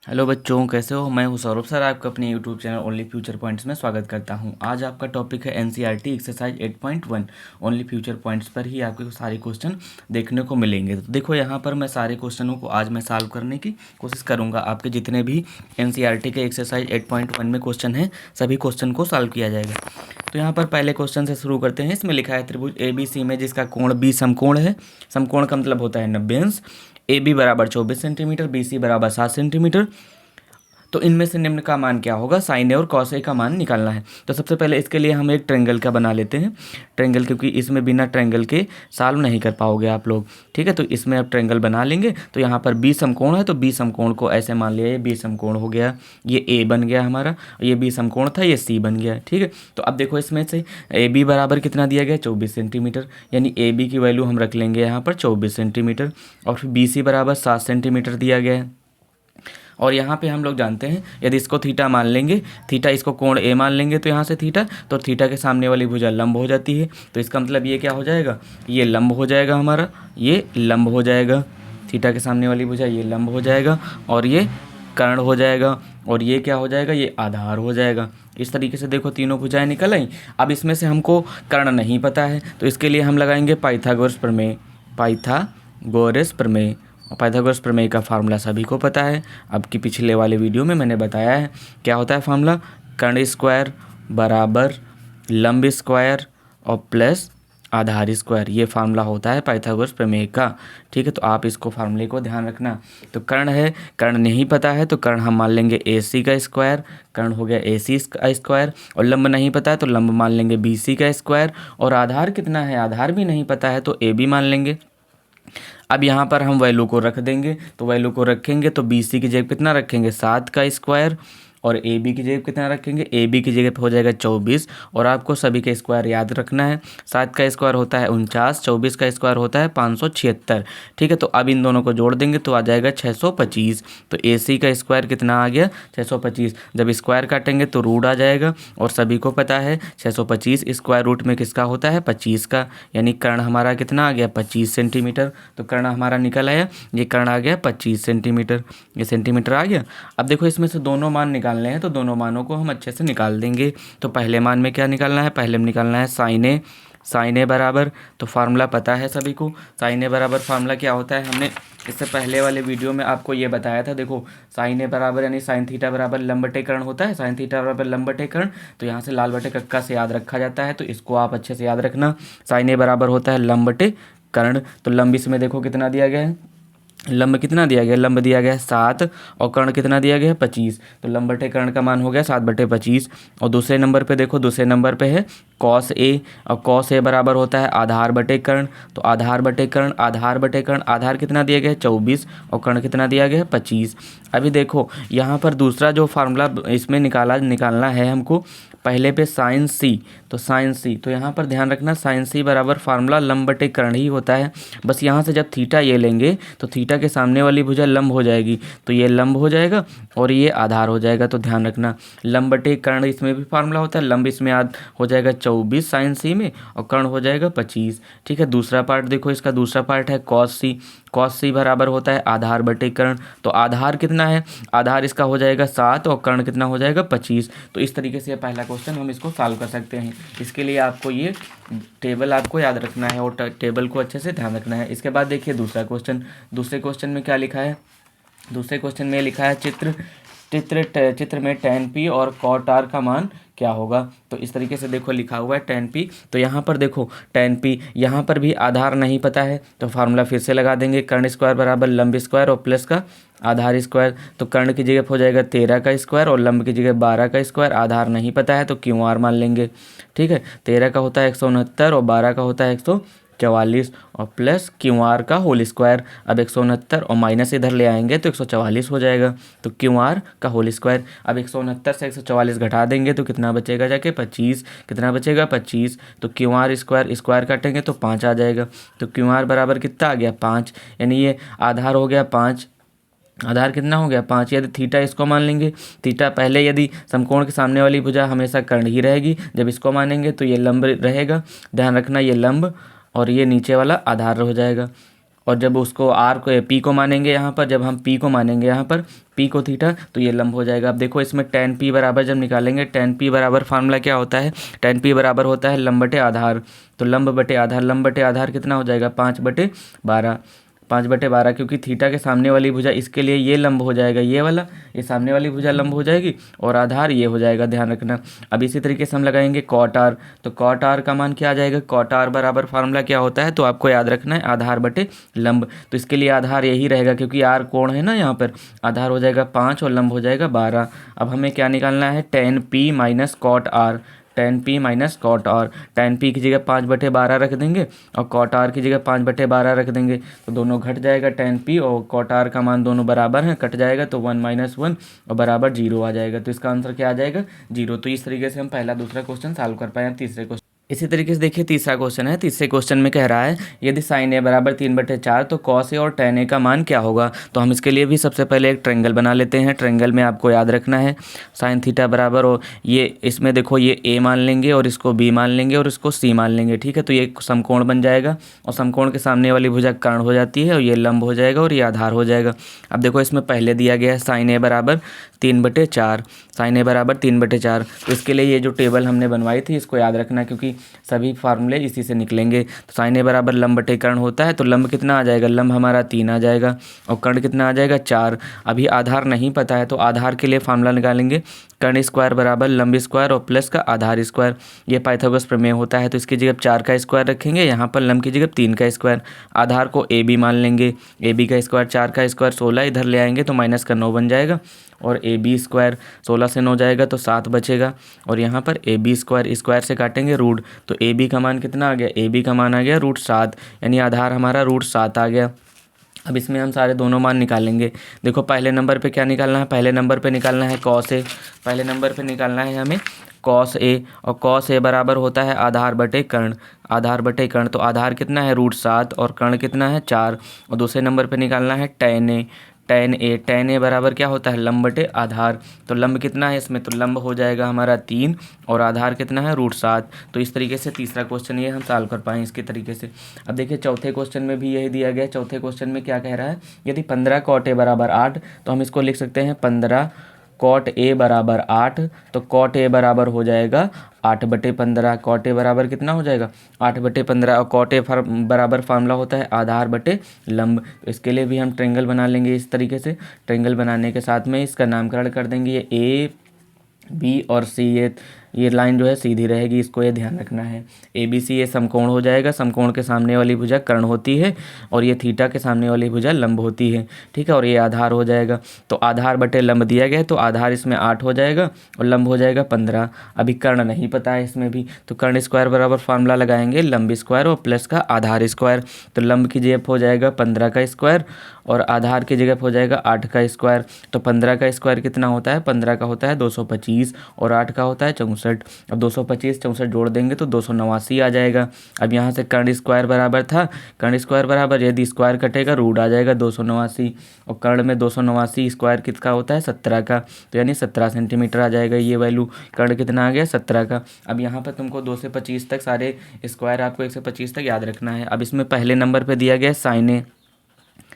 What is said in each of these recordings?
Hello बच्चों, कैसे हो। मैं हूं सौरभ सर, आपका अपने YouTube channel only future points में स्वागत करता हूं। आज आपका टॉपिक है NCERT exercise 8.1 only future points पर ही आपके सारे क्वेश्चन देखने को मिलेंगे। तो देखो, यहाँ पर मैं सारे क्वेश्चनों को आज मैं सॉल्व करने की कोशिश करूँगा। आपके जितने भी एनसीईआरटी के एक्सरसाइज 8.1 में क्वेश्चन हैं, सभी क्वेश्चन को सॉल्व किया जाएगा। तो यहाँ पर पहले क्वेश्चन से शुरू करते हैं। इसमें लिखा है त्रिभुज ABC में जिसका कोण B समकोण है। समकोण का मतलब होता है 90 अंश। AB बराबर 24 सेंटीमीटर, BC बराबर 7 सेंटीमीटर। तो इनमें से निम्न का मान क्या होगा। साइन ए और कॉस ए का मान निकालना है। तो सबसे पहले इसके लिए हम एक ट्रायंगल का बना लेते हैं। ट्रायंगल, क्योंकि इसमें बिना ट्रायंगल के सॉल्व नहीं कर पाओगे आप लोग। ठीक है, तो इसमें अब ट्रायंगल बना लेंगे। तो यहाँ पर बी समकोण है, तो बी समकोण को ऐसे मान लिया, ये बी समकोण हो गया, ये ए बन गया हमारा, ये बी समकोण था, ये सी बन गया। ठीक है, तो अब देखो इसमें से ए बी बराबर कितना दिया गया, 24 सेंटीमीटर, यानी ए बी की वैल्यू हम रख लेंगे यहाँ पर 24 सेंटीमीटर। और फिर बी सी बराबर 7 सेंटीमीटर दिया गया है। और यहाँ पे हम लोग जानते हैं, यदि इसको थीटा मान लेंगे, थीटा इसको कोण ए मान लेंगे, तो यहाँ से थीटा, तो थीटा के सामने वाली भुजा लंब हो जाती है। तो इसका मतलब ये क्या हो जाएगा, ये लंब हो जाएगा हमारा, ये लंब हो जाएगा। थीटा के सामने वाली भुजा ये लंब हो जाएगा, और ये कर्ण हो जाएगा, और ये क्या हो जाएगा, ये आधार हो जाएगा। इस तरीके से देखो तीनों भुजाएं निकल आई। अब इसमें से हमको कर्ण नहीं पता है, तो इसके लिए हम लगाएंगे पाइथागोरस प्रमेय। पाइथागोरस प्रमेय, और पाइथागोरस प्रमेय का फार्मूला सभी को पता है। अब की पिछले वाले वीडियो में मैंने बताया है क्या होता है फार्मूला। कर्ण स्क्वायर बराबर लंब स्क्वायर और प्लस आधार स्क्वायर, ये फार्मूला होता है पाइथागोरस प्रमेय का। ठीक है, तो आप इसको फार्मूले को ध्यान रखना। तो कर्ण है, कर्ण नहीं पता है, तो कर्ण हम मान लेंगे AC का स्क्वायर, कर्ण हो गया AC का स्क्वायर। और लंब नहीं पता है, तो लंब मान लेंगे BC का स्क्वायर। और आधार कितना है, आधार भी नहीं पता है, तो AB मान लेंगे। अब यहाँ पर हम वैल्यू को रख देंगे, तो वैल्यू को रखेंगे तो BC की जगह कितना रखेंगे, 7 का स्क्वायर। और AB की जगह कितना रखेंगे, AB की जगह पे हो जाएगा 24। और आपको सभी का स्क्वायर याद रखना है। 7 का स्क्वायर होता है 49, 24 का स्क्वायर होता है 576। ठीक है, तो अब इन दोनों को जोड़ देंगे तो आ जाएगा 625। तो AC का स्क्वायर कितना आ गया, 625। जब स्क्वायर काटेंगे तो रूट आ जाएगा, और सभी को पता है 625 स्क्वायर रूट में किसका होता है, 25 का। यानी कर्ण हमारा कितना आ गया, 25 सेंटीमीटर। तो कर्ण हमारा निकल आया, ये कर्ण आ गया 25 सेंटीमीटर, ये सेंटीमीटर आ गया। अब देखो इसमें से दोनों मान निकालने हैं, तो दोनों मानों को हम अच्छे से निकाल देंगे। तो पहले मान में क्या निकालना है, पहले में निकालना है साइन ए। साइन ए बराबर, तो फार्मूला पता है सभी को। साइन ए बराबर फार्मूला क्या होता है, हमने इससे पहले वाले वीडियो में आपको ये बताया था। देखो साइन ए बराबर यानी साइन थीटा बराबर लंब बटे कर्ण होता है। साइन थीटा बराबर लंब बटे कर्ण, तो यहाँ से लाल बटे कक्का से याद रखा जाता है, तो इसको आप अच्छे से याद रखना। साइन ए बराबर होता है लंब बटे कर्ण। तो लंब इसमें देखो कितना दिया गया है, लंब कितना दिया गया, लंब दिया गया है 7, और कर्ण कितना दिया गया है 25। तो लंब बटे कर्ण का मान हो गया 7/25। और दूसरे नंबर पे देखो, दूसरे नंबर पे है कॉस ए, और कॉस ए बराबर होता है आधार बटे कर्ण। तो आधार बटे कर्ण, आधार बटे कर्ण, आधार कितना दिया गया है 24, और कर्ण कितना दिया गया है 25। अभी देखो यहाँ पर दूसरा जो फार्मूला इसमें निकालना है हमको, पहले पे साइन सी, तो साइन सी, तो यहाँ पर ध्यान रखना साइन सी बराबर फार्मूला लंब बटे कर्ण ही होता है। बस यहाँ से जब थीटा ये लेंगे, तो थीटा के सामने वाली भुजा लंब हो जाएगी, तो ये लंब हो जाएगा और ये आधार हो जाएगा। तो ध्यान रखना लंब बटे कर्ण इसमें भी फार्मूला होता है। लंब इसमें हो जाएगा 24 साइन सी में, और कर्ण हो जाएगा 25। ठीक है, दूसरा पार्ट देखो, इसका दूसरा पार्ट है कॉस सी। कॉस सी बराबर होता है आधार बटे कर्ण। तो आधार कितना है, आधार इसका हो जाएगा 7, और कर्ण कितना हो जाएगा 25। तो इस तरीके से पहला क्वेश्चन हम इसको सॉल्व कर सकते हैं। इसके लिए आपको ये टेबल आपको याद रखना है, और टेबल को अच्छे से ध्यान रखना है। इसके बाद देखिए दूसरा क्वेश्चन। दूसरे क्वेश्चन में क्या लिखा है, दूसरे क्वेश्चन में लिखा है चित्र में tan p और cot r का मान क्या होगा। तो इस तरीके से देखो लिखा हुआ है tan p। तो यहाँ पर देखो tan p, यहाँ पर भी आधार नहीं पता है, तो फार्मूला फिर से लगा देंगे। कर्ण स्क्वायर बराबर लंब स्क्वायर और प्लस का आधार स्क्वायर। तो कर्ण की जगह हो जाएगा 13 का स्क्वायर, और लंब की जगह 12 का स्क्वायर। आधार नहीं पता है तो क्यू आर मान लेंगे। ठीक है, 13 का होता है 169, और 12 का होता है 144, और प्लस क्यू आर का होल स्क्वायर। अब 169 और माइनस इधर ले आएंगे तो 144 हो जाएगा। तो क्यू आर का होल स्क्वायर। अब 169 से 144 घटा देंगे तो कितना बचेगा, जाके 25। कितना बचेगा, 25। तो क्यू आर स्क्वायर, स्क्वायर काटेंगे तो 5 आ जाएगा। तो क्यू आर बराबर कितना आ गया, 5। यानी ये आधार हो गया 5। आधार कितना हो गया, 5। यदि थीटा इसको मान लेंगे, थीटा पहले यदि समकोण के सामने वाली भुजा हमेशा कर्ण ही रहेगी, जब इसको मानेंगे तो ये लंब रहेगा। ध्यान रखना ये लंब, और ये नीचे वाला आधार हो जाएगा। और जब उसको आर को पी को मानेंगे यहाँ पर, जब हम पी को मानेंगे यहाँ पर पी को थीटा, तो ये लंब हो जाएगा। अब देखो इसमें tan p बराबर जब निकालेंगे, tan p बराबर फार्मूला क्या होता है, tan p बराबर होता है लंब बटे आधार। तो लंब बटे आधार, लंब बटे आधार कितना हो जाएगा 5/12, 5/12, क्योंकि थीटा के सामने वाली भुजा, इसके लिए ये लंब हो जाएगा ये वाला, ये सामने वाली भुजा लंब हो जाएगी और आधार ये हो जाएगा, ध्यान रखना। अब इसी तरीके से हम लगाएंगे कॉट आर, तो कॉट आर का मान क्या आ जाएगा, कॉट आर बराबर फार्मूला क्या होता है, तो आपको याद रखना है आधार बटे लंब। तो इसके लिए आधार यही रहेगा, क्योंकि आर कोण है ना यहाँ पर, आधार हो जाएगा 5 और लंब हो जाएगा 12। अब हमें क्या निकालना है, tan p minus cot R, tan p minus cot R. tan p की जगह 5/12 रख देंगे और कॉट आर की जगह 5/12 रख देंगे, तो दोनों घट जाएगा, tan p और कॉट आर का मान दोनों बराबर हैं, कट जाएगा तो 1 - 1 और बराबर 0 आ जाएगा। तो इसका आंसर क्या आ जाएगा, 0। तो इस तरीके से हम पहला दूसरा क्वेश्चन सॉल्व कर पाए। तीसरे क्वेश्चन इसी तरीके से देखिए, तीसरा क्वेश्चन है। तीसरे क्वेश्चन में कह रहा है यदि sin a बराबर 3/4 तो cos a और tan a का मान क्या होगा। तो हम इसके लिए भी सबसे पहले एक ट्रायंगल बना लेते हैं। ट्रायंगल में आपको याद रखना है sin थीटा बराबर, और ये इसमें देखो ये a मान लेंगे और इसको b मान लेंगे और इसको c मान लेंगे, ठीक है। तो ये समकोण बन जाएगा और समकोण के सामने वाली भुजा कर्ण हो जाती है और ये लंब हो जाएगा और ये आधार हो जाएगा। अब देखो इसमें पहले दिया गया है sin a बराबर 3/4, sin a बराबर 3/4। तो इसके लिए ये जो टेबल हमने बनवाई थी इसको याद रखना, क्योंकि सभी फार्मूले इसी से निकलेंगे। तो sin a बराबर लंब बटे कर्ण होता है, तो लंब कितना आ जाएगा, लंब हमारा 3 आ जाएगा और कर्ण कितना आ जाएगा 4। अभी आधार नहीं पता है तो आधार के लिए फार्मूला निकालेंगे, कर्ण स्क्वायर बराबर लंब स्क्वायर और प्लस का आधार स्क्वायर। ये पाइथागोरस प्रमेय होता है। तो इसकी जगह 4 का स्क्वायर रखेंगे, यहाँ पर लंब की जगह 3 का स्क्वायर, आधार को ए बी मान लेंगे, ए बी का स्क्वायर 4 का स्क्वायर 16, इधर ले आएंगे तो माइनस का 9 बन जाएगा और ए बी स्क्वायर 16 से 9 जाएगा तो 7 बचेगा और यहाँ पर ए बी स्क्वायर, स्क्वायर से काटेंगे रूट, तो ए बी का मान कितना आ गया, ए बी का मान आ गया √7, यानी आधार हमारा √7 आ गया। अब इसमें हम सारे दोनों मान निकालेंगे। देखो पहले नंबर पे क्या निकालना है, पहले नंबर पे निकालना है cos a, पहले नंबर पे निकालना है हमें cos a, और cos a बराबर होता है आधार बटे कर्ण, आधार बटे कर्ण। तो आधार कितना है √7 और कर्ण कितना है 4। और दूसरे नंबर पे निकालना है tan a, tan a बराबर क्या होता है लंब बटे आधार। तो लंब कितना है इसमें, तो लंब हो जाएगा हमारा 3 और आधार कितना है √7। तो इस तरीके से तीसरा क्वेश्चन ये हम सॉल्व कर पाएँ इसके तरीके से। अब देखिए चौथे क्वेश्चन में भी यही दिया गया है। चौथे क्वेश्चन में क्या कह रहा है, यदि 15 cot a बराबर 8, तो हम इसको लिख सकते हैं 15 cot a बराबर 8, तो cot a बराबर हो जाएगा 8/15। cot a बराबर कितना हो जाएगा 8/15 और cot a बराबर फार्मूला होता है आधार बटे लंब। तो इसके लिए भी हम ट्रायंगल बना लेंगे इस तरीके से। ट्रायंगल बनाने के साथ में इसका नामकरण कर देंगे, ये ए बी और सी, ये लाइन जो है सीधी रहेगी, इसको ये ध्यान रखना है। ए बी सी ये समकोण हो जाएगा, समकोण के सामने वाली भुजा कर्ण होती है और ये थीटा के सामने वाली भुजा लंब होती है, ठीक है। और ये आधार हो जाएगा, तो आधार बटे लंब दिया गया है तो आधार इसमें 8 हो जाएगा और लंब हो जाएगा 15। अभी कर्ण नहीं पता है इसमें भी, तो कर्ण स्क्वायर बराबर फार्मूला लगाएंगे लंब स्क्वायर और प्लस का आधार स्क्वायर। तो लंब की जगह हो जाएगा 15 का स्क्वायर और आधार की जगह हो जाएगा 8 का स्क्वायर। तो 15 का स्क्वायर कितना होता है, 15 का होता है 225 और 8 का होता है 64। अब 225 64 जोड़ देंगे तो 289 आ जाएगा। अब यहाँ से कर्ण स्क्वायर बराबर था, कर्ण स्क्वायर बराबर यदि स्क्वायर कटेगा रूट आ जाएगा 289 और कर्ण में 289 स्क्वायर किसका होता है 17 का, तो यानी 17 सेंटीमीटर आ जाएगा ये वैल्यू। कर्ण कितना आ गया 17 का। अब यहाँ पर तुमको 2 से 25 तक सारे स्क्वायर आपको 1 से 25 तक याद रखना है। अब इसमें पहले नंबर पर दिया गया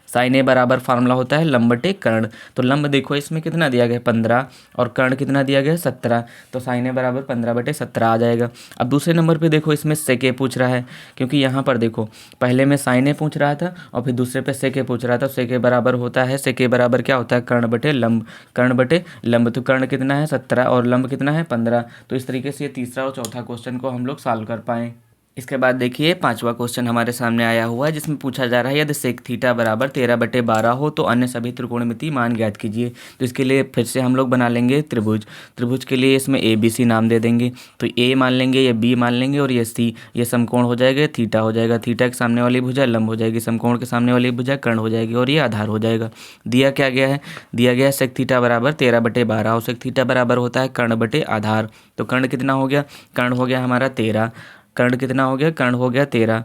sin a बराबर फार्मूला होता है लंब बटे कर्ण। तो लंब देखो इसमें कितना दिया गया 15 और कर्ण कितना दिया गया 17, तो sin a बराबर 15/17 आ जाएगा। अब दूसरे नंबर पे देखो इसमें sec a पूछ रहा है, क्योंकि यहाँ पर देखो पहले में sin a पूछ रहा था और फिर दूसरे पे sec a पूछ रहा था। sec a बराबर होता है, sec a बराबर क्या होता है कर्ण बटे लंब, कर्ण बटे लंब। तो कर्ण कितना है 17 और लंब कितना है 15। तो इस तरीके से ये तीसरा और चौथा क्वेश्चन को हम लोग सॉल्व कर पाएँ। इसके बाद देखिए पांचवा क्वेश्चन हमारे सामने आया हुआ है, जिसमें पूछा जा रहा है यदि सेक थीटा बराबर 13/12 हो तो अन्य सभी त्रिकोणमितीय मान ज्ञात कीजिए। तो इसके लिए फिर से हम लोग बना लेंगे त्रिभुज। त्रिभुज के लिए इसमें ए बी सी नाम दे देंगे, तो ए मान लेंगे, ये बी मान लेंगे और ये सी। ये समकोण हो जाएगा, थीटा हो जाएगा, थीटा के सामने वाली भुजा लंब हो जाएगी, समकोण के सामने वाली भुजा कर्ण हो जाएगी और ये आधार हो जाएगा। दिया क्या गया है, दिया गया है सेक थीटा बराबर 13/12 और सेक थीटा बराबर होता है कर्ण बटे आधार। तो कर्ण कितना हो गया, कर्ण हो गया हमारा 13, कर्ण कितना हो गया, कर्ण हो गया 13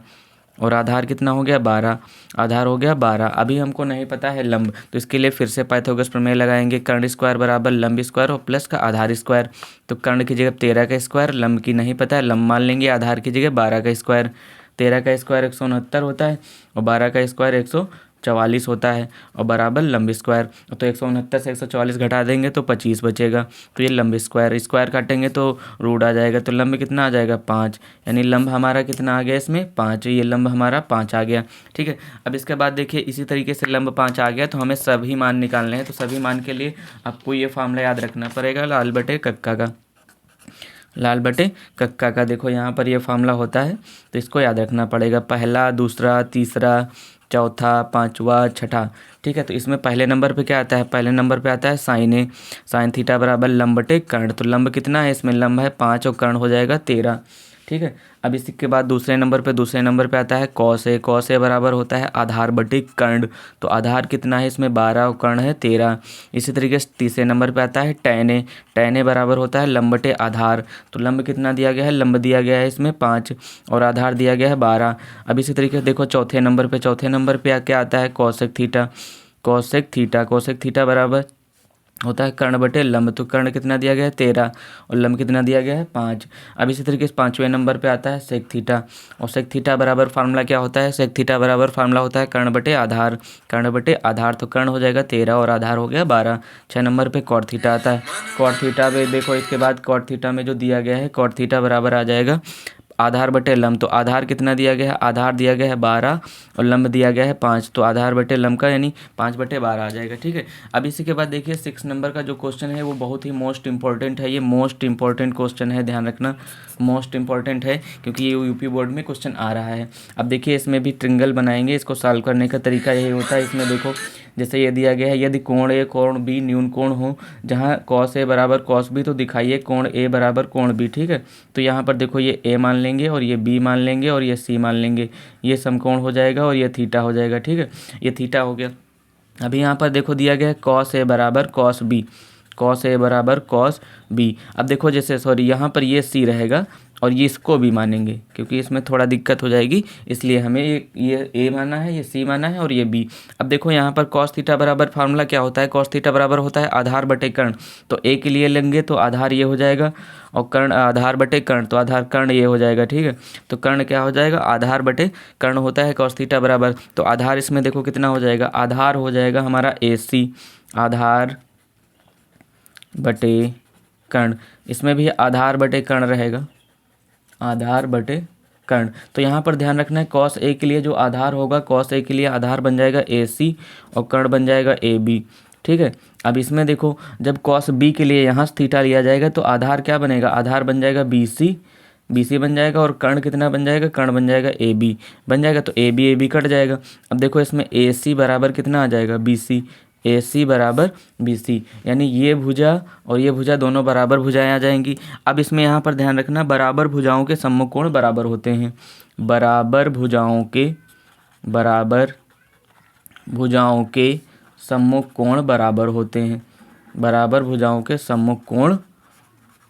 और आधार कितना हो गया 12, आधार हो गया 12। अभी हमको नहीं पता है लंब, तो इसके लिए फिर से पाइथागोरस प्रमेय लगाएंगे, कर्ण स्क्वायर बराबर लंब स्क्वायर और प्लस का आधार स्क्वायर। तो कर्ण की जगह 13 का स्क्वायर, लंब की नहीं पता है, लंब मान लेंगे, आधार की जगह 12 का स्क्वायर। 13 का स्क्वायर 169 होता है और 12 का स्क्वायर 144 होता है और बराबर लंब स्क्वायर। तो 169 से 144 घटा देंगे तो 25 बचेगा। तो ये लंब स्क्वायर स्क्वायर काटेंगे तो रूट आ जाएगा, तो लंब कितना आ जाएगा 5, यानी लंब हमारा कितना आ गया इसमें 5, ये लंब हमारा 5 आ गया। ठीक है, अब इसके बाद देखिए इसी तरीके से लंब 5 आ गया तो हमें सभी मान निकालने हैं। तो सभी मान के लिए आपको ये फार्मूला याद रखना पड़ेगा लाल बटे कक्का का। लाल बटे कक्का का देखो यहाँ पर ये फार्मूला होता है, तो इसको याद रखना पड़ेगा। पहला, दूसरा, तीसरा, चौथा, पांचवा, छठा। ठीक है, तो इसमें पहले नंबर पे क्या आता है, पहले नंबर पे आता है साइन ए, साइन थीटा बराबर लंब बटे कर्ण। तो लंब कितना है इसमें, लंब है 5 और कर्ण हो जाएगा 13। ठीक है, अब इसके बाद दूसरे नंबर पे आता है कॉस ए, कॉस ए बराबर होता है आधार बटे कर्ण। तो आधार कितना है इसमें 12 और कर्ण है 13। इसी तरीके से तीसरे नंबर पे आता है टैन ए, टैन ए बराबर होता है लंब बटे आधार। तो लंब कितना दिया गया है, लंब दिया गया है इसमें 5 और आधार दिया गया है 12। अब इसी तरीके से देखो चौथे नंबर पे क्या आता है कॉसेक थीटा, कॉसेक थीटा बराबर होता है कर्ण बटे लंब। तो कर्ण कितना दिया गया है 13 और लंब कितना दिया गया है 5। अब इसी तरीके से पाँचवें नंबर पे आता है सेक थीटा, और सेक थीटा बराबर फार्मूला क्या होता है, सेक थीटा बराबर फार्मूला होता है कर्ण बटे आधार, कर्ण बटे आधार। तो कर्ण हो जाएगा 13 और आधार हो गया 12। 6 नंबर पे कॉट थीटा आता है, कॉट थीटा में देखो इसके बाद कॉट थीटा में जो दिया गया है कॉट थीटा बराबर आ जाएगा आधार बटे लंब। तो आधार कितना दिया गया है, आधार दिया गया है 12 और लंब दिया गया है 5। तो आधार बटे लंब का यानी 5/12 आ जाएगा। ठीक है, अब इसी के बाद देखिए 6 नंबर का जो क्वेश्चन है वो बहुत ही मोस्ट इंपॉर्टेंट है। ये मोस्ट इंपॉर्टेंट क्वेश्चन है, ध्यान रखना मोस्ट इंपॉर्टेंट है क्योंकि ये यूपी बोर्ड में क्वेश्चन आ रहा है। अब देखिए इसमें भी ट्रिंगल बनाएंगे, इसको सॉल्व करने का तरीका यही होता है। इसमें देखो जैसे ये दिया गया है, यदि कोण ए कोण बी न्यून कोण हो, जहाँ कॉस ए बराबर कॉस बी, तो दिखाइए कोण ए बराबर कोण बी। ठीक है, तो यहाँ पर देखो ये ए मान लेंगे और ये बी मान लेंगे और ये सी मान लेंगे, ये समकोण हो जाएगा और ये थीटा हो जाएगा। ठीक है, ये थीटा हो गया। अभी यहाँ पर देखो दिया गया है कॉस ए बराबर कॉस बी, कॉस ए बराबर कॉस बी। अब देखो जैसे सॉरी यहाँ पर ये सी रहेगा और ये इसको भी मानेंगे क्योंकि इसमें थोड़ा दिक्कत हो जाएगी, इसलिए हमें ये ए माना है, ये सी माना है और ये बी। अब देखो यहाँ पर कॉस थीटा बराबर फार्मूला क्या होता है, कॉस थीटा बराबर होता है आधार बटे कर्ण। तो ए के लिए लेंगे तो आधार ये हो जाएगा और कर्ण आधार बटे कर्ण, तो आधार कर्ण ये हो जाएगा। ठीक है, तो कर्ण क्या हो जाएगा, आधार बटे कर्ण होता है कॉस थीटा बराबर। तो आधार इसमें देखो कितना हो जाएगा, आधार हो जाएगा हमारा ए सी, आधार बटे कर्ण। इसमें भी आधार बटे कर्ण रहेगा, आधार बटे कर्ण। तो यहाँ पर ध्यान रखना है कॉस ए के लिए जो आधार होगा, कॉस ए के लिए आधार बन जाएगा ए सी और कर्ण बन जाएगा ए बी। ठीक है, अब इसमें देखो जब कॉस बी के लिए यहाँ से थीटा लिया जाएगा तो आधार क्या बनेगा, आधार बन जाएगा बी सी बन जाएगा और कर्ण कितना बन जाएगा, कर्ण बन जाएगा ए बी बन जाएगा। तो ए बी कट जाएगा। अब देखो इसमें ए सी बराबर कितना आ जाएगा बी सी, ए सी बराबर बी सी, यानी ये भुजा और ये भुजा दोनों बराबर भुजाएं आ जाएंगी। अब इसमें यहाँ पर ध्यान रखना बराबर भुजाओं के सम्मुख कोण बराबर होते हैं, बराबर भुजाओं के सम्मुख कोण बराबर होते हैं, बराबर भुजाओं के सम्मुख कोण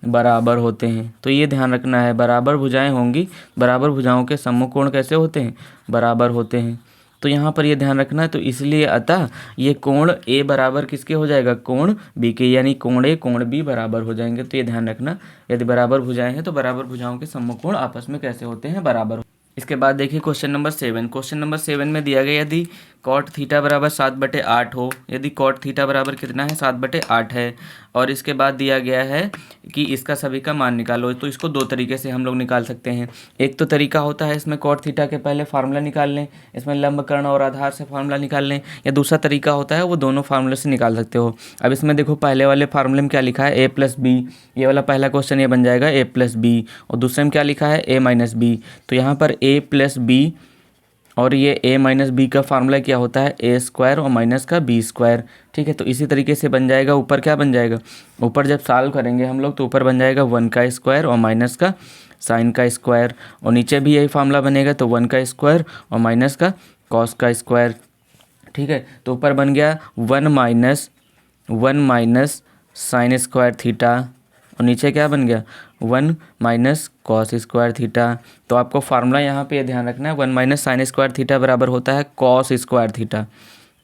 बराबर होते हैं। तो ये ध्यान रखना है बराबर भुजाएं होंगी, बराबर भुजाओं के सम्मुख कोण कैसे होते हैं, बराबर होते हैं। तो यहाँ पर ये ध्यान रखना है। तो इसलिए अतः ये कोण ए बराबर किसके हो जाएगा, कोण बी के, यानी कोण ए कोण बी बराबर हो जाएंगे। तो ये ध्यान रखना यदि बराबर भुजाएं हैं तो बराबर भुजाओं के सम्मुख कोण आपस में कैसे होते हैं, बराबर। इसके बाद देखिए क्वेश्चन नंबर 7, क्वेश्चन नंबर 7 में दिया गया यदि कॉट थीटा बराबर 7/8 हो, यदि कॉट थीटा बराबर कितना है 7/8 है, और इसके बाद दिया गया है कि इसका सभी का मान निकालो। तो इसको दो तरीके से हम लोग निकाल सकते हैं। एक तो तरीका होता है इसमें कॉट थीटा के पहले फार्मूला निकाल लें, इसमें लंब कर्ण और आधार से फार्मूला निकाल लें, या दूसरा तरीका होता है वो दोनों फार्मूले से निकाल सकते हो। अब इसमें देखो पहले वाले फार्मूले में क्या लिखा है, a + b, ये वाला पहला क्वेश्चन ये बन जाएगा a + b, और दूसरे में क्या लिखा है a - b। तो यहाँ पर a + b और ये a - b का फार्मूला क्या होता है a² और माइनस का b²। ठीक है, तो इसी तरीके से बन जाएगा, ऊपर क्या बन जाएगा, ऊपर जब सॉल्व करेंगे हम लोग तो ऊपर बन जाएगा 1 का स्क्वायर और माइनस का साइन का स्क्वायर, और नीचे भी यही फार्मूला बनेगा तो 1 का स्क्वायर और माइनस का कॉस का स्क्वायर। ठीक है, तो ऊपर बन गया 1 माइनस साइन स्क्वायर थीटा, और नीचे क्या बन गया 1 माइनस कॉस स्क्वायर थीटा। तो आपको फार्मूला यहाँ पे ध्यान रखना है 1 माइनस साइन स्क्वायर थीटा बराबर होता है cos square theta,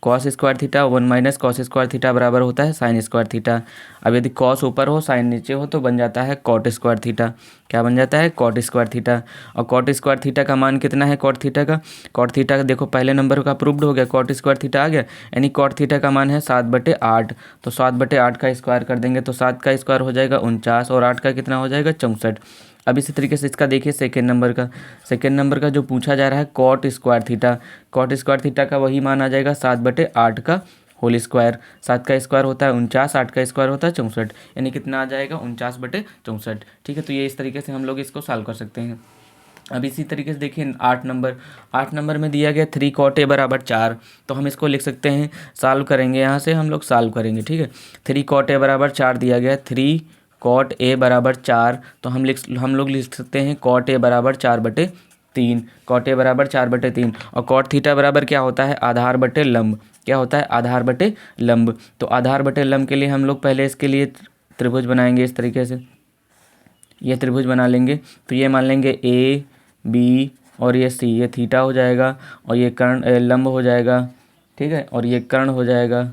cos square theta 1 minus cos square theta बराबर होता है साइन स्क्वायर थीटा। अब यदि कॉस ऊपर हो साइन नीचे हो तो बन जाता है कॉट स्क्वायर थीटा। क्या बन जाता है? Cot square theta. और कॉट स्क्वायर थीटा का मान कितना है कॉट थीटा का? कॉट थीटा का देखो पहले नंबर का प्रूव्ड हो गया, कॉट स्क्वायर थीटा आ गया, यानी कॉट थीटा का मान है 7/8। तो 7/8 का स्क्वायर कर देंगे तो 7 का स्क्वायर हो जाएगा 49 और 8 का कितना हो जाएगा 64। अब इसी तरीके से इसका देखिए सेकेंड नंबर का जो पूछा जा रहा है cot square theta. Cot square theta का वही मान आ जाएगा 7/8 का होल स्क्वायर। 7 का स्क्वायर होता है 49, 8 का स्क्वायर होता है 64, यानी कितना आ जाएगा 49/64। ठीक है, तो ये इस तरीके से हम लोग इसको सॉल्व कर सकते हैं। अब इसी तरीके से देखिए 8 नंबर में दिया गया 3 cot a बराबर 4, तो हम इसको लिख सकते हैं, सॉल्व करेंगे, यहाँ से हम लोग सॉल्व करेंगे। ठीक है, 3 cot a बराबर 4 दिया गया, 3 cot a बराबर 4, तो हम लोग लिख सकते हैं cot a बराबर 4/3, cot a बराबर 4/3। और cot थीटा बराबर क्या होता है? आधार बटे लंब। क्या होता है? आधार बटे लंब। तो आधार बटे लंब के लिए हम लोग पहले इसके लिए त्रिभुज बनाएंगे इस तरीके से, ये त्रिभुज बना लेंगे। तो ये मान लेंगे ए बी और ये सी, ये थीटा हो जाएगा और ये कर्ण लंब हो जाएगा। ठीक है, और ये कर्ण हो जाएगा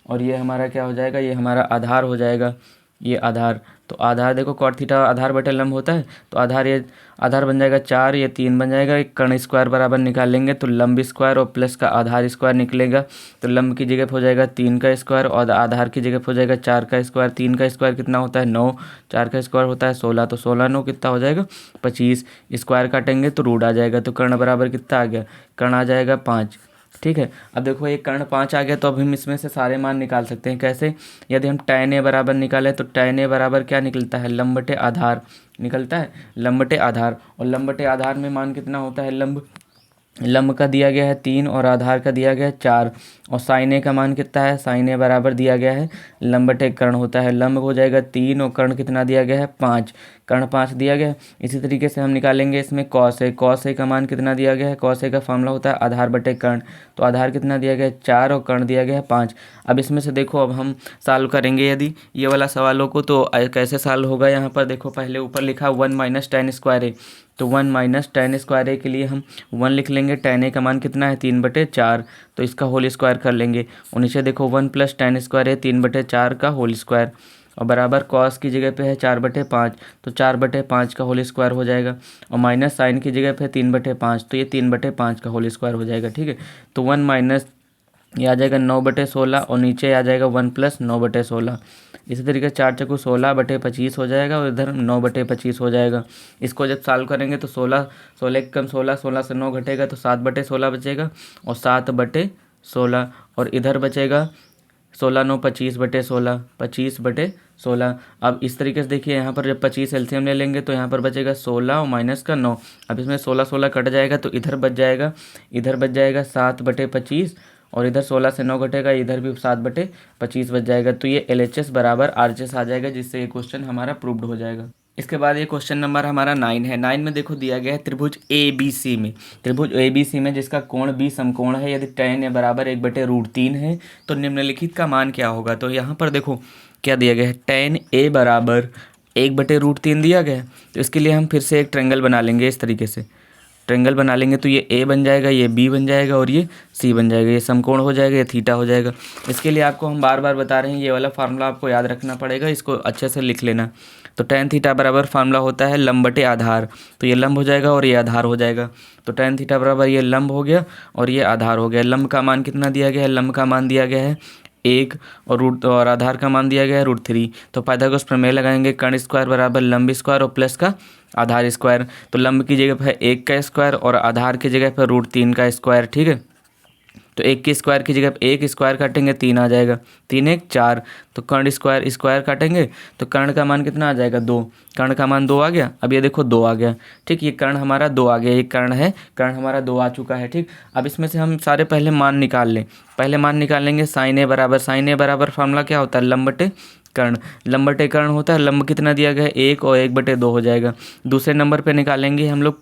और ये हमारा क्या हो जाएगा? ये हमारा आधार हो जाएगा, ये आधार। तो आधार देखो कॉट थीटा आधार बटे लंब होता है, तो आधार ये आधार बन जाएगा 4, ये 3 बन जाएगा। एक कर्ण स्क्वायर बराबर निकाल लेंगे तो लंब स्क्वायर और प्लस का आधार स्क्वायर निकलेगा। तो लंब की जगह पे हो जाएगा 3 का स्क्वायर और आधार की जगह पे हो जाएगा 4 का स्क्वायर। 3 का स्क्वायर कितना होता है? 9, 4 का स्क्वायर होता है 16, तो 16 9 कितना हो जाएगा? 25। स्क्वायर काटेंगे तो रूट आ जाएगा, तो कर्ण बराबर कितना आ गया? कर्ण आ जाएगा 5। ठीक है, अब देखो ये कर्ण 5 आ गया, तो अब हम इसमें से सारे मान निकाल सकते हैं। कैसे? यदि हम tan a बराबर निकालें तो tan a बराबर क्या निकलता है? लंब बटे आधार निकलता है, लंब बटे आधार। और लंब बटे आधार में मान कितना होता है? लंब का दिया गया है 3 और आधार का दिया गया है 4। और साइन ए का मान कितना है? साइन ए बराबर दिया गया है लंब बटे कर्ण होता है, लंब हो जाएगा 3 और कर्ण कितना दिया गया है? 5, कर्ण 5 दिया गया है। इसी तरीके से हम निकालेंगे इसमें कॉस ए का मान कितना दिया गया है? कॉस ए का फॉर्मूला होता है आधार बटे कर्ण, तो आधार कितना दिया गया है? 4 और कर्ण दिया गया है 5। अब इसमें से देखो, अब हम सॉल्व करेंगे यदि ये वाला सवालों को, तो कैसे सॉल्व होगा? यहाँ पर देखो पहले ऊपर लिखा 1 माइनस tan स्क्वायर ए, तो 1 माइनस tan स्क्वायर ए के लिए हम 1 लिख लेंगे। tan ए का मान कितना है? 3/4, तो इसका होल स्क्वायर कर लेंगे। और नीचे देखो 1 प्लस tan स्क्वायर ए 3/4 का होल स्क्वायर, और बराबर कॉस की जगह पे है 4/5, तो 4/5 का होल स्क्वायर हो जाएगा। और माइनस साइन की जगह पे 3/5, तो ये 3/5 का होल स्क्वायर हो जाएगा। ठीक है, तो 1 माइनस ये आ जाएगा 9/16 और नीचे आ जाएगा 1 प्लस 9/16। इसी तरीके 4 चक्कू 16/25 हो जाएगा और इधर 9/25 हो जाएगा। इसको जब सॉल्व करेंगे तो 16 एक कम 16, 16 से 9 घटेगा तो 7/16 बचेगा और 7/16, और इधर बचेगा 16 9 25/16, 25/16। अब इस तरीके से देखिए यहाँ पर जब 25 एलसीएम ले लेंगे तो यहाँ पर बचेगा 16 और माइनस का 9। अब इसमें 16 16 कट जाएगा तो इधर बच जाएगा 7/25, और इधर 16 से 9 घटेगा, इधर भी 7/25 बच जाएगा। तो ये LHS बराबर RHS आ जाएगा, जिससे ये क्वेश्चन हमारा प्रूव्ड हो जाएगा। इसके बाद ये क्वेश्चन नंबर हमारा 9 है। 9 में देखो दिया गया है त्रिभुज ABC में जिसका कोण B समकोण है, यदि tan a बराबर 1/√3 है तो निम्नलिखित का मान क्या होगा? तो यहाँ पर देखो क्या दिया गया है, tan a बराबर 1/√3 दिया गया है। तो इसके लिए हम फिर से एक ट्रायंगल बना लेंगे, इस तरीके से ट्रायंगल बना लेंगे। तो ये A बन जाएगा, ये B बन जाएगा और ये C बन जाएगा, ये समकोण हो जाएगा, ये थीटा हो जाएगा। इसके लिए आपको हम बार बार बता रहे हैं, ये वाला फार्मूला आपको याद रखना पड़ेगा, इसको अच्छे से लिख लेना। तो tan थीटा बराबर फार्मूला होता है लंब बटे आधार, तो ये लंब हो जाएगा और ये आधार हो जाएगा। तो tan थीटा बराबर ये लंब हो गया और ये आधार हो गया। लंब का मान कितना दिया गया है? लंब का मान दिया गया है 1 और आधार का मान दिया गया है √3। तो पाइथागोरस प्रमेय लगाएंगे, कर्ण स्क्वायर बराबर लंब स्क्वायर और प्लस का आधार स्क्वायर। तो लंब की जगह पर है 1 का स्क्वायर और आधार की जगह पर √3 का स्क्वायर। ठीक है, तो 1 के स्क्वायर की जगह पर 1 स्क्वायर काटेंगे 3 आ जाएगा, 3 1 4। तो कर्ण स्क्वायर काटेंगे तो कर्ण का मान कितना आ जाएगा? 2, कर्ण का मान 2 आ गया। अब ये देखो 2 आ गया। ठीक, ये कर्ण हमारा 2 आ गया, ये कर्ण है, कर्ण हमारा 2 आ चुका है। ठीक, अब इसमें से हम सारे पहले मान निकाल लें। पहले मान निकालेंगे साइन ए बराबर फार्मूला क्या होता है? लंब बटे कर्ण, लंब बटे कर्ण होता है। लंब कितना दिया गया है? 1 और 1/2 हो जाएगा। दूसरे नंबर पे निकालेंगे हम लोग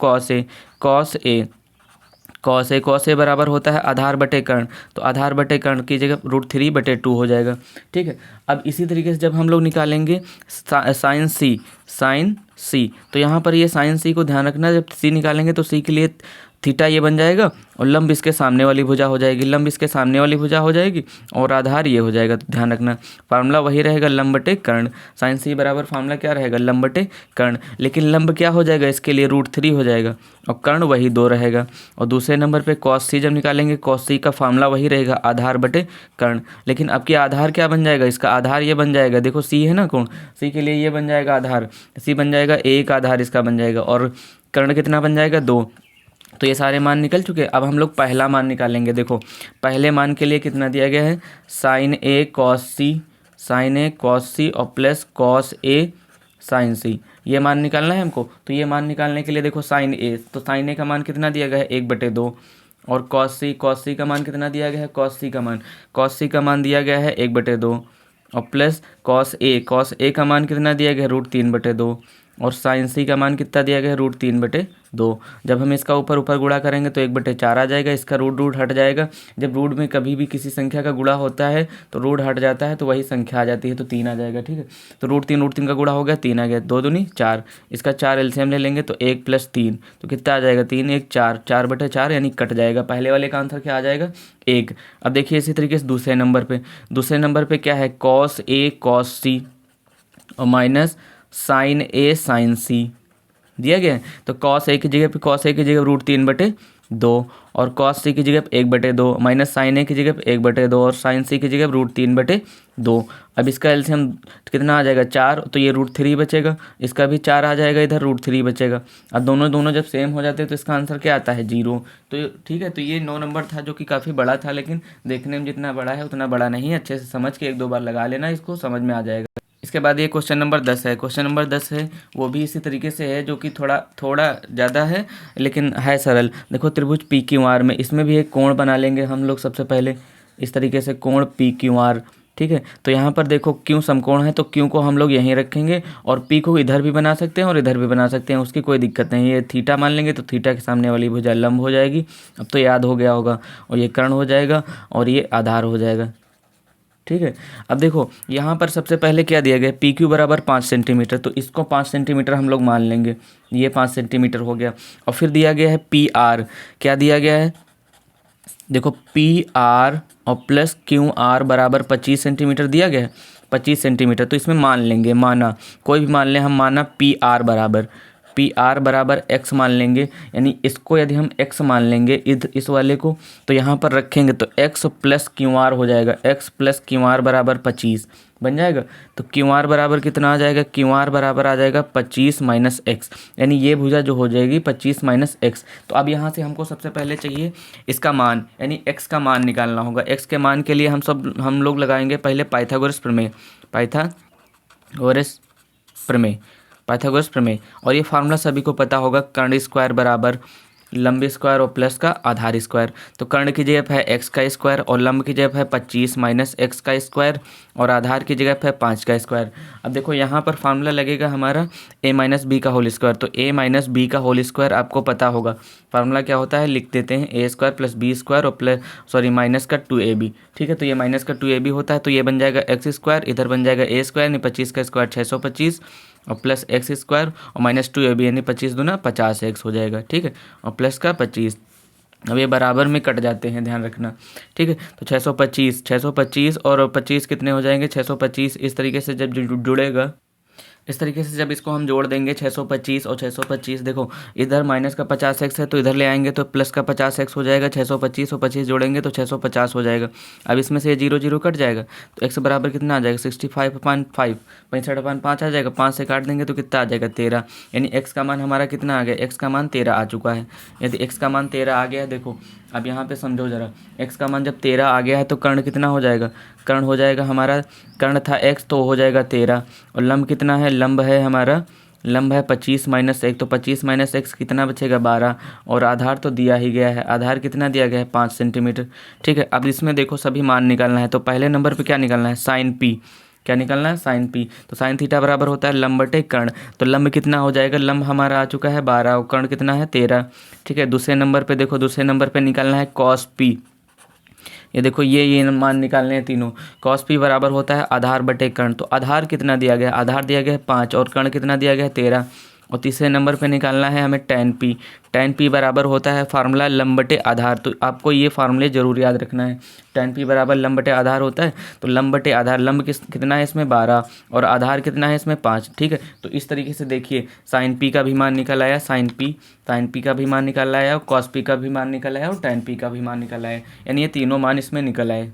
कॉस ए बराबर होता है आधार बटे कर्ण, तो आधार बटे कर्ण की जगह √3/2 हो जाएगा। ठीक है, अब इसी तरीके से जब हम लोग निकालेंगे साइन सी, तो यहाँ पर ये साइन सी को ध्यान रखना, जब सी निकालेंगे तो सी के लिए थीटा ये बन जाएगा और लंब इसके सामने वाली भुजा हो जाएगी, लंब इसके सामने वाली भुजा हो जाएगी और आधार ये हो जाएगा। तो ध्यान रखना फार्मूला वही रहेगा, लंब बटे कर्ण। साइन सी बराबर फार्मूला क्या रहेगा, लंब बटे कर्ण। लेकिन लंब क्या हो जाएगा इसके लिए, √3 हो जाएगा और कर्ण वही 2 रहेगा। और दूसरे नंबर पे कॉस सी जब निकालेंगे, कॉस सी का फार्मूला वही रहेगा, आधार बटे कर्ण। लेकिन अब की आधार क्या बन जाएगा, इसका आधार ये बन जाएगा, देखो सी है ना कोण, सी के लिए ये बन जाएगा आधार, सी बन जाएगा 1 आधार इसका बन जाएगा और कर्ण कितना बन जाएगा 2। तो ये सारे मान निकल चुके। अब हम लोग पहला मान निकालेंगे। देखो पहले मान के लिए कितना दिया गया है, साइन ए कॉस सी, साइन ए कॉस सी और प्लस कॉस ए साइन सी, ये मान निकालना है हमको। तो ये मान निकालने के लिए देखो साइन ए, तो साइन ए का मान कितना दिया गया है 1/2 और कॉस सी का मान कितना दिया गया है, कॉस सी का मान दिया गया है 1/2 और प्लस कॉस ए का मान कितना दिया गया है √3/2 और साइन सी का मान कितना दिया गया है √3/2। जब हम इसका ऊपर ऊपर गुणा करेंगे तो 1/4 आ जाएगा, इसका रूट हट जाएगा। जब रूट में कभी भी किसी संख्या का गुणा होता है तो रूट हट जाता है तो वही संख्या आ जाती है, तो 3 आ जाएगा। ठीक है, तो √3 का गुणा हो गया, 3 आ गया, 2 दूनी 4, इसका 4 एलसीएम ले लेंगे तो 1 + 3 तो कितना आ जाएगा 3 1 4, 4/4 यानी कट जाएगा। पहले वाले का आंसर क्या आ जाएगा 1। अब देखिए इसी तरीके से दूसरे नंबर पे क्या है, कॉस ए कॉस सी और माइनस साइन ए साइन सी दिया गया है। तो कॉस ए की जगह पे √3/2 और कॉस सी की जगह पे 1/2 माइनस साइन ए की जगह पे 1/2 और साइन सी की जगह पे √3/2। अब इसका एलसीएम कितना आ जाएगा 4, तो ये √3 बचेगा, इसका भी 4 आ जाएगा, इधर √3 बचेगा। अब दोनों जब सेम हो जाते हैं तो इसका आंसर क्या आता है 0। तो ठीक है, तो ये 9 नंबर था जो कि काफ़ी बड़ा था, लेकिन देखने में जितना बड़ा है उतना बड़ा नहीं है। अच्छे से समझ के 1-2 बार लगा लेना, इसको समझ में आ जाएगा। इसके बाद ये क्वेश्चन नंबर 10 है। क्वेश्चन नंबर 10 है वो भी इसी तरीके से है, जो कि थोड़ा ज़्यादा है लेकिन है सरल। देखो त्रिभुज PQR में इसमें भी एक कोण बना लेंगे हम लोग सबसे पहले, इस तरीके से कोण PQR। ठीक है, तो यहाँ पर देखो क्यों समकोण है तो क्यों को हम लोग यहीं रखेंगे और P को इधर भी बना सकते हैं और इधर भी बना सकते हैं, उसकी कोई दिक्कत नहीं है। थीटा मान लेंगे तो थीटा के सामने वाली भुजा लंब हो जाएगी, अब तो याद हो गया होगा, और ये कर्ण हो जाएगा और ये आधार हो जाएगा। ठीक है, अब देखो यहाँ पर सबसे पहले क्या दिया गया है, PQ बराबर 5 सेंटीमीटर, तो इसको 5 सेंटीमीटर हम लोग मान लेंगे, ये 5 सेंटीमीटर हो गया। और फिर दिया गया है PR, क्या दिया गया है, देखो PR और प्लस QR बराबर 25 सेंटीमीटर दिया गया है, 25 सेंटीमीटर। तो इसमें मान लेंगे, माना कोई भी मान लें हम, माना PR बराबर x मान लेंगे, यानी इसको यदि हम x मान लेंगे इस वाले को, तो यहाँ पर रखेंगे तो x + QR हो जाएगा, x + QR बराबर 25 बन जाएगा। तो QR बराबर कितना आ जाएगा, QR बराबर आ जाएगा 25 - x, यानी ये भुजा जो हो जाएगी 25 - x। तो अब यहाँ से हमको सबसे पहले चाहिए इसका मान, यानी x का मान निकालना होगा। x के मान के लिए हम लोग लगाएंगे पहले पाइथागोरस प्रमेय। और ये फार्मूला सभी को पता होगा, कर्ण स्क्वायर बराबर लंब स्क्वायर और प्लस का आधार स्क्वायर। तो कर्ण की जगह है x का स्क्वायर और लंब की जगह है 25 - x का स्क्वायर और आधार की जगह है 5 का स्क्वायर। अब देखो यहाँ पर फार्मूला लगेगा हमारा a - b का होल स्क्वायर। तो a - b का होल स्क्वायर आपको पता होगा, फार्मूला क्या होता है, लिख देते हैं a² + b² और माइनस का 2ab। ठीक है, तो ये माइनस का 2ab होता है, तो ये बन जाएगा x², इधर बन जाएगा a², यानी 25 का स्क्वायर 625 और प्लस x² और माइनस 2ab, यानी 25 दूना 50x हो जाएगा। ठीक है, और प्लस का 25, अब ये बराबर में कट जाते हैं, ध्यान रखना। ठीक है, तो 625 और 25 कितने हो जाएंगे, 625। इस तरीके से जब जुड़ेगा, इस तरीके से जब इसको हम जोड़ देंगे 625 और 625, देखो इधर माइनस का 50x है तो इधर ले आएंगे तो प्लस का 50x हो जाएगा, 625 और 25 जोड़ेंगे तो 650 हो जाएगा। अब इसमें से ये 0 0 कट जाएगा तो x बराबर कितना आ जाएगा 65/5, 65/5 आ जाएगा। 5 से काट देंगे तो कितना आ जाएगा 13, यानी x का मान हमारा कितना आ गया, x का मान 13 आ चुका है। यदि x का मान 13 आ गया, देखो अब यहाँ पे समझो ज़रा, x का मान जब 13 आ गया है तो कर्ण कितना हो जाएगा, कर्ण हो जाएगा हमारा, कर्ण था x तो हो जाएगा 13 और लंब कितना है, लंब है हमारा, लंब है 25 - 1, तो 25 - x कितना बचेगा 12 और आधार तो दिया ही गया है, आधार कितना दिया गया है 5 सेंटीमीटर। ठीक है, अब इसमें देखो सभी मान निकालना है। तो पहले नंबर पे क्या निकालना है, साइन p, क्या निकालना है साइन p। तो साइन थीटा बराबर होता है लंब बटे कर्ण, तो लंब कितना हो जाएगा, लंब हमारा आ चुका है 12 और कर्ण कितना है 13। ठीक है, दूसरे नंबर पे देखो, दूसरे नंबर पे निकालना है कॉस p। ये देखो ये मान निकालने हैं तीनों। कॉस p बराबर होता है आधार बटे कर्ण, तो आधार कितना दिया गया, आधार दिया गया है 5 और कर्ण कितना दिया गया है 13 और तीसरे नंबर पे निकालना है हमें tan p। tan p बराबर होता है फार्मूला लंब बटे आधार, तो आपको ये फार्मूले जरूर याद रखना है। tan p बराबर लंब बटे आधार होता है, तो लंब बटे आधार, लंब कितना है इसमें 12 और आधार कितना है इसमें 5, ठीक है। तो इस तरीके से देखिए sin p का भी मान निकल आया, sin p का भी मान निकल आया और cos p का भी मान निकल आया और tan p का भी मान निकल आया, यानी ये तीनों मान इसमें निकल आए।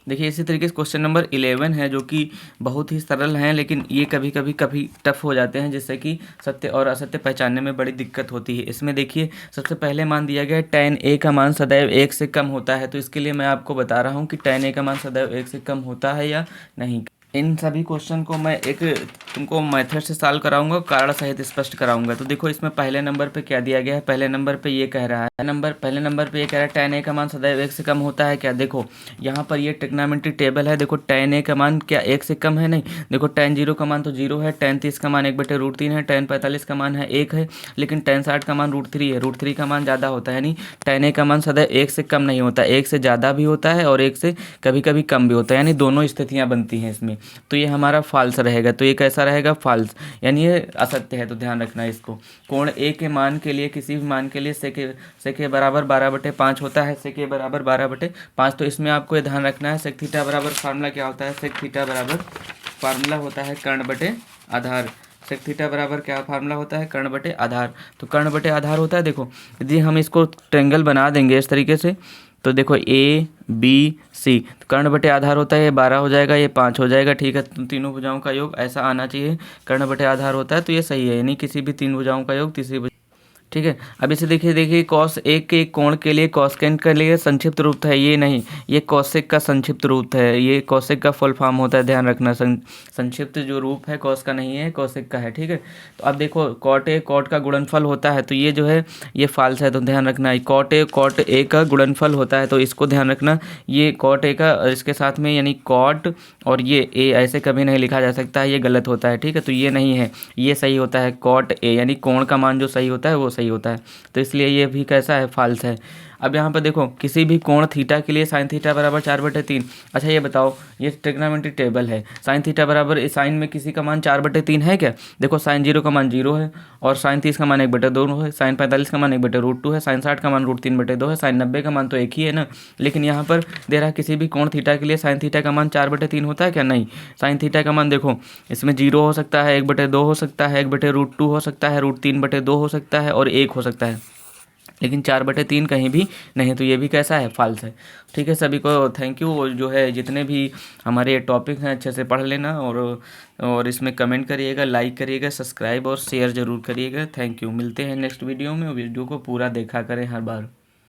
देखिए इसी तरीके से क्वेश्चन नंबर 11 है जो कि बहुत ही सरल हैं, लेकिन ये कभी कभी टफ हो जाते हैं, जिससे कि सत्य और असत्य पहचानने में बड़ी दिक्कत होती है। इसमें देखिए सबसे पहले मान दिया गया है tan a का मान सदैव 1 से कम होता है, तो इसके लिए मैं आपको बता रहा हूँ कि tan a का मान सदैव 1 से कम होता है या नहीं। इन सभी क्वेश्चन को मैं एक तुमको मेथड से सॉल्व कराऊंगा, कारण सहित स्पष्ट कराऊंगा। तो देखो इसमें पहले नंबर पे क्या दिया गया है, पहले नंबर पे ये कह रहा है, पहले नंबर पे ये कह रहा है tan a का मान सदैव 1 से कम होता है क्या। देखो यहाँ पर ये ट्रिग्नोमेट्री टेबल है, देखो tan a का मान क्या 1 से कम है, नहीं। देखो tan 0 का मान तो 0 है, tan 30 का मान 1/√3 है, tan 45 का मान है 1 है, लेकिन tan 60 का मान √3 है, √3 का मान ज़्यादा होता है, यानी tan a का मान सदैव 1 से कम नहीं होता, 1 से ज़्यादा भी होता है और 1 से कभी कभी कम भी होता है, यानी दोनों स्थितियाँ बनती हैं इसमें। तो ये हमारा फॉल्स रहेगा, तो ये कैसा रहेगा, फॉल्स, यानी ये असत्य है, तो ध्यान रखना है इसको। कोण ए के मान के लिए, किसी भी मान के लिए सेके बराबर 12/5 होता है, सेके बराबर 12/5, तो इसमें आपको ये ध्यान रखना है सेक थीटा बराबर फार्मूला क्या होता है, सेक थीटा बराबर फार्मूला होता है कर्ण बटे आधार। सेक थीटा बराबर क्या फार्मूला होता है, कर्ण बटे आधार। तो कर्ण बटे आधार होता है, देखो यदि हम इसको ट्रायंगल बना देंगे इस तरीके से, तो देखो ए बी सी, तो कर्ण बटे आधार होता है, ये 12 हो जाएगा, ये 5 हो जाएगा, ठीक है। तीनों भुजाओं का योग ऐसा आना चाहिए, कर्ण बटे आधार होता है, तो ये सही है, यानी किसी भी तीन भुजाओं का योग तीसरी, ठीक है। अब इसे देखिए कॉस एक के कोण के लिए कॉसेक के लिए संक्षिप्त रूप है, ये नहीं, ये कॉसेक का संक्षिप्त रूप है, ये कॉसेक का फुल फॉर्म होता है, ध्यान रखना। संक्षिप्त जो रूप है कॉस का नहीं है, कॉसेक का है, ठीक है। तो अब देखो कॉट ए कॉट का गुणनफल होता है, तो ये जो है ये फाल्स है, तो ध्यान रखना। कॉट ए का गुणनफल होता है, तो इसको ध्यान रखना। ये कॉट ए का इसके साथ में यानी कॉट और ये ए ऐसे कभी नहीं लिखा जा सकता है, ये गलत होता है, ठीक है। तो ये नहीं है, ये सही होता है, कॉट ए यानी कोण का मान जो सही होता है वो सही होता है, तो इसलिए ये भी कैसा है, फाल्स है। अब यहाँ पर देखो किसी भी कोण थीटा के लिए साइन थीटा बराबर 4/3। अच्छा ये बताओ, ये ट्रिग्नोमेट्री टेबल है, साइन थीटा बराबर साइन में किसी का मान 4/3 है क्या। देखो साइन 0 का मान 0 है और साइन 30 का मान 1/2 है, साइन 45 का मान 1/√2 है, साइन 60 का मान √3/2 है, साइन 90 का मान तो एक ही है ना। लेकिन यहाँ पर दे रहा है किसी भी कोण थीटा के लिए साइन थीटा का मान 4/3 होता है क्या, नहीं। साइन थीटा का मान देखो इसमें 0 हो सकता है, 1/2 हो सकता है, 1/√2 हो सकता है, √3/2 हो सकता है और 1 हो सकता है, लेकिन 4/3 कहीं भी नहीं, तो ये भी कैसा है, फाल्स है, ठीक है। सभी को थैंक यू। जो है जितने भी हमारे टॉपिक हैं अच्छे से पढ़ लेना और इसमें कमेंट करिएगा, लाइक करिएगा, सब्सक्राइब और शेयर ज़रूर करिएगा। Thank you. मिलते हैं नेक्स्ट वीडियो में, वीडियो को पूरा देखा करें हर बार।